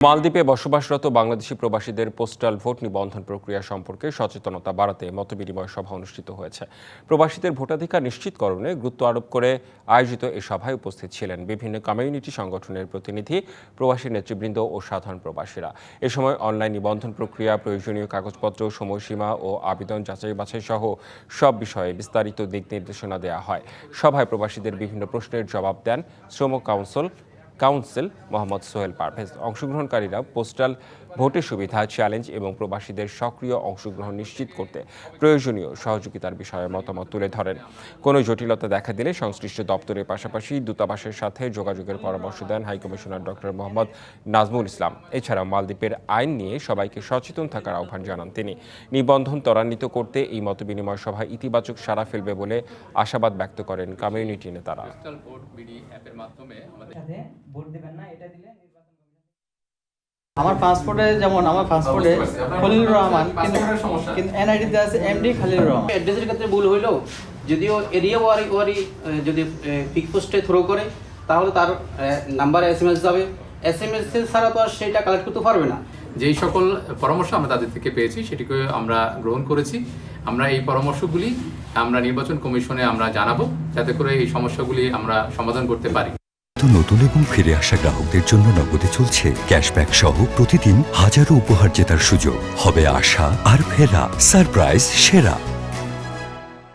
মালদ্বীপে বসবাসরত বাংলাদেশি প্রবাসীদের পোস্টাল ভোট নিবন্ধন প্রক্রিয়া সম্পর্কে সচেতনতা বাড়াতে মতবিনিময় সভা অনুষ্ঠিত হয়েছে। প্রবাসীদের ভোটাধিকার নিশ্চিতকরণে গুরুত্ব আরোপ করে আয়োজিত এই সভায় উপস্থিত ছিলেন বিভিন্ন কমিউনিটি সংগঠনের প্রতিনিধি, প্রবাসী নেতৃবৃন্দ ও সাধারণ প্রবাসীরা। এ সময় অনলাইন নিবন্ধন প্রক্রিয়া, প্রয়োজনীয় কাগজপত্র, সময়সীমা ও আবেদন যাচাই বাছাই সহ সব বিষয়ে বিস্তারিত দিক নির্দেশনা দেওয়া হয়। সভায় প্রবাসীদের বিভিন্ন প্রশ্নের জবাব দেন শ্রম কাউন্সিল মোহাম্মদ সোহেল পারভেজ। অংশগ্রহণকারীরা পোস্টাল ভোটের সুবিধা, চ্যালেঞ্জ এবং প্রবাসীদের সক্রিয় অংশগ্রহণ নিশ্চিত করতে প্রয়োজনীয় সহযোগিতার বিষয়ে মতামত তুলে ধরেন। কোনো জটিলতা দেখা দিলে সংশ্লিষ্ট দপ্তরের পাশাপাশি দূতাবাসের সাথে যোগাযোগের পরামর্শ দেন হাইকমিশনার ডক্টর মোহাম্মদ নাজমুল ইসলাম। এছাড়া মালদ্বীপের আইন নিয়ে সবাইকে সচেতন থাকার আহ্বান জানান তিনি। নিবন্ধন ত্বরান্বিত করতে এই মতবিনিময় সভা ইতিবাচক সাড়া ফেলবে বলে আশাবাদ ব্যক্ত করেন কমিউনিটি নেতারা। আমার পাসপোর্টে খলিলুর রহমান, কিন্তু এনআইডিতে আছে এমডি খলিলুর রহমান। অ্যাড্রেসের ক্ষেত্রে ভুল হইলেও যদিও এরিয়া ওয়ারি যদি পিক পোস্টে থ্রো করে তাহলে তার নাম্বারে SMS যাবে। SMS ছাড়া তো আর সেটা কালেক্ট করতে পারবে না। যেই সকল পরামর্শ আমরা তাদের থেকে পেয়েছি সেটিকে আমরা গ্রহণ করেছি। আমরা এই পরামর্শগুলি আমরা নির্বাচন কমিশনে আমরা জানাবো, যাতে করে এই সমস্যাগুলি আমরা সমাধান করতে পারি। নতুন এবং ফিরে আসা গ্রাহকদের জন্য নগদে চলছে ক্যাশব্যাক সহ প্রতিদিন হাজারো উপহার জেতার সুযোগ। হবে আশা আর ফেরা, সারপ্রাইজ সেরা।